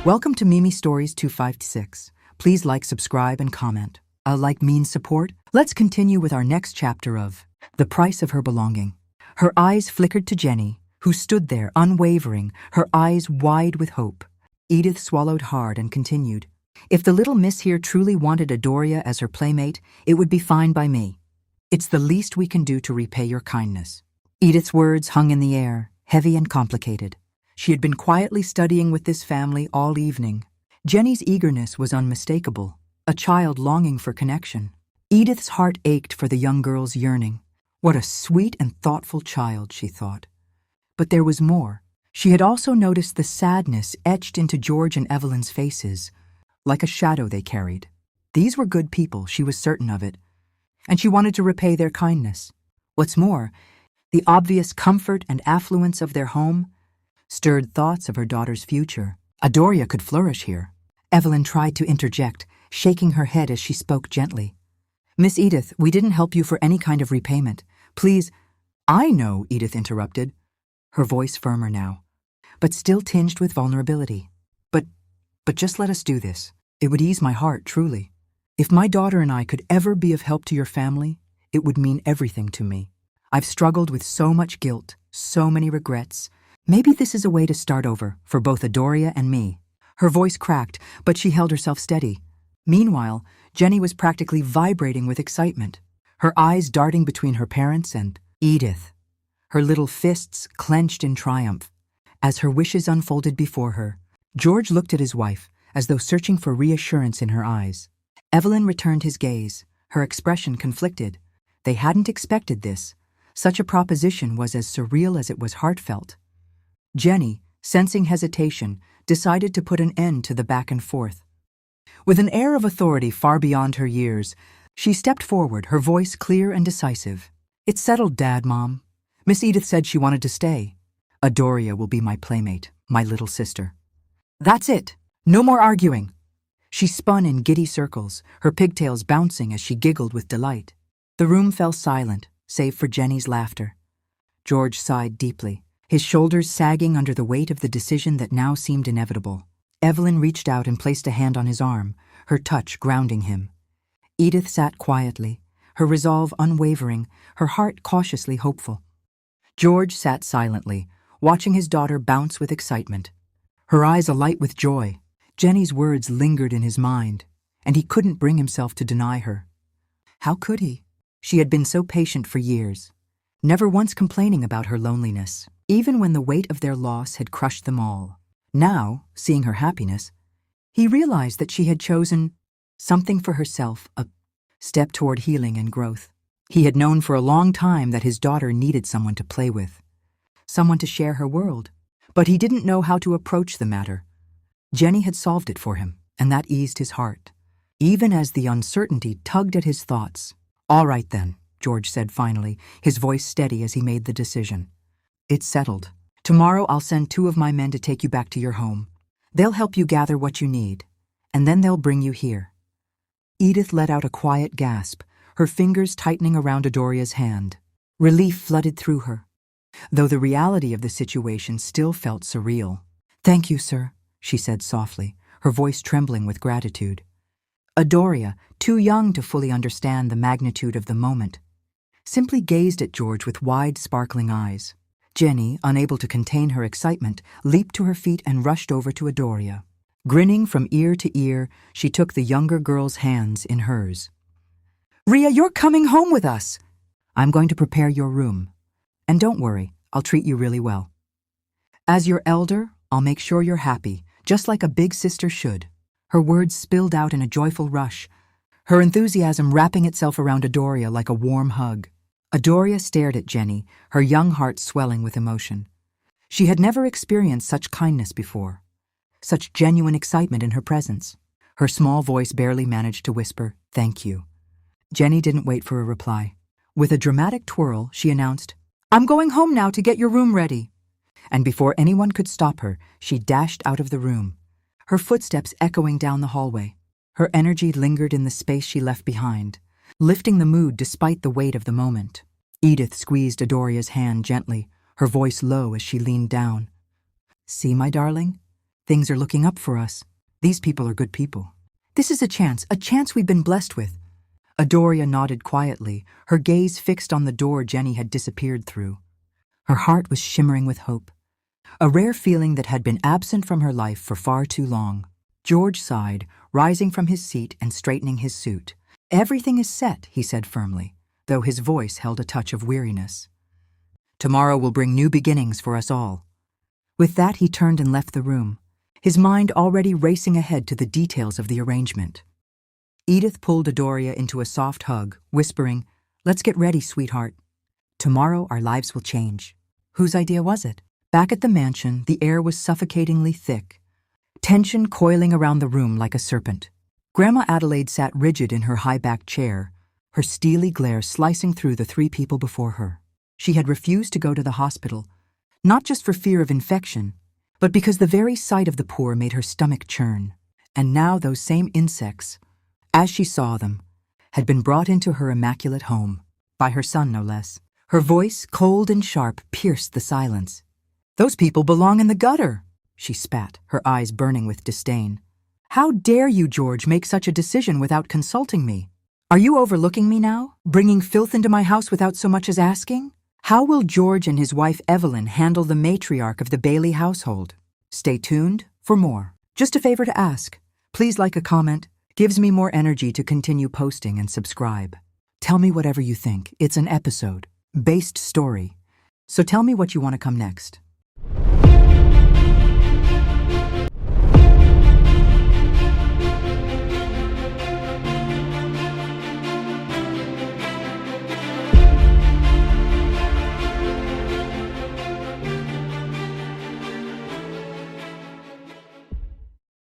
Welcome to Mimi Stories 256. Please like, subscribe, and comment. Like means support. Let's continue with our next chapter of The Price of Her Belonging. Her eyes flickered to Jenny, who stood there unwavering, her eyes wide with hope. Edith swallowed hard and continued. If the little miss here truly wanted Adoria as her playmate, it would be fine by me. It's the least we can do to repay your kindness. Edith's words hung in the air, heavy and complicated. She had been quietly studying with this family all evening. Jenny's eagerness was unmistakable, a child longing for connection. Edith's heart ached for the young girl's yearning. What a sweet and thoughtful child, she thought. But there was more. She had also noticed the sadness etched into George and Evelyn's faces, like a shadow they carried. These were good people, she was certain of it, and she wanted to repay their kindness. What's more, the obvious comfort and affluence of their home stirred thoughts of her daughter's future. Adoria could flourish here. Evelyn tried to interject, shaking her head as she spoke gently. Miss Edith, we didn't help you for any kind of repayment. Please— I know, Edith interrupted, her voice firmer now, but still tinged with vulnerability. But just let us do this. It would ease my heart, truly. If my daughter and I could ever be of help to your family, it would mean everything to me. I've struggled with so much guilt, so many regrets. Maybe this is a way to start over, for both Adoria and me. Her voice cracked, but she held herself steady. Meanwhile, Jenny was practically vibrating with excitement, her eyes darting between her parents and Edith, her little fists clenched in triumph. As her wishes unfolded before her, George looked at his wife, as though searching for reassurance in her eyes. Evelyn returned his gaze, her expression conflicted. They hadn't expected this. Such a proposition was as surreal as it was heartfelt. Jenny, sensing hesitation, decided to put an end to the back and forth. With an air of authority far beyond her years, she stepped forward, her voice clear and decisive. It's settled, Dad, Mom. Miss Edith said she wanted to stay. Adoria will be my playmate, my little sister. That's it. No more arguing. She spun in giddy circles, her pigtails bouncing as she giggled with delight. The room fell silent, save for Jenny's laughter. George sighed deeply, his shoulders sagging under the weight of the decision that now seemed inevitable. Evelyn reached out and placed a hand on his arm, her touch grounding him. Edith sat quietly, her resolve unwavering, her heart cautiously hopeful. George sat silently, watching his daughter bounce with excitement, her eyes alight with joy. Jenny's words lingered in his mind, and he couldn't bring himself to deny her. How could he? She had been so patient for years, never once complaining about her loneliness, even when the weight of their loss had crushed them all. Now, seeing her happiness, he realized that she had chosen something for herself, a step toward healing and growth. He had known for a long time that his daughter needed someone to play with, someone to share her world, but he didn't know how to approach the matter. Jenny had solved it for him, and that eased his heart, even as the uncertainty tugged at his thoughts. All right then, George said finally, his voice steady as he made the decision. It's settled. Tomorrow I'll send 2 of my men to take you back to your home. They'll help you gather what you need, and then they'll bring you here. Edith let out a quiet gasp, her fingers tightening around Adoria's hand. Relief flooded through her, though the reality of the situation still felt surreal. Thank you, sir, she said softly, her voice trembling with gratitude. Adoria, too young to fully understand the magnitude of the moment, simply gazed at George with wide, sparkling eyes. Jenny, unable to contain her excitement, leaped to her feet and rushed over to Adoria. Grinning from ear to ear, she took the younger girl's hands in hers. Ria, you're coming home with us! I'm going to prepare your room. And don't worry, I'll treat you really well. As your elder, I'll make sure you're happy, just like a big sister should. Her words spilled out in a joyful rush, her enthusiasm wrapping itself around Adoria like a warm hug. Adoria stared at Jenny, her young heart swelling with emotion. She had never experienced such kindness before, such genuine excitement in her presence. Her small voice barely managed to whisper, "Thank you." Jenny didn't wait for a reply. With a dramatic twirl, she announced, "I'm going home now to get your room ready." And before anyone could stop her, she dashed out of the room, her footsteps echoing down the hallway. Her energy lingered in the space she left behind, lifting the mood despite the weight of the moment. Edith squeezed Adoria's hand gently, her voice low as she leaned down. "See, my darling? Things are looking up for us. These people are good people. This is a chance we've been blessed with. Adoria nodded quietly, her gaze fixed on the door Jenny had disappeared through. Her heart was shimmering with hope, a rare feeling that had been absent from her life for far too long. George sighed, rising from his seat and straightening his suit. "Everything is set," he said firmly, though his voice held a touch of weariness. "Tomorrow will bring new beginnings for us all." With that, he turned and left the room, his mind already racing ahead to the details of the arrangement. Edith pulled Adoria into a soft hug, whispering, "Let's get ready, sweetheart. Tomorrow our lives will change." Whose idea was it? Back at the mansion, the air was suffocatingly thick, tension coiling around the room like a serpent. Grandma Adelaide sat rigid in her high-backed chair, her steely glare slicing through the three people before her. She had refused to go to the hospital, not just for fear of infection, but because the very sight of the poor made her stomach churn. And now those same insects, as she saw them, had been brought into her immaculate home, by her son no less. Her voice, cold and sharp, pierced the silence. "Those people belong in the gutter," she spat, her eyes burning with disdain. "How dare you, George, make such a decision without consulting me? Are you overlooking me now, bringing filth into my house without so much as asking? How will George and his wife Evelyn handle the matriarch of the Bailey household? Stay tuned for more. Just a favor to ask. Please like a comment. Gives me more energy to continue posting, and subscribe. Tell me whatever you think. It's an episode-based story. So tell me what you want to come next.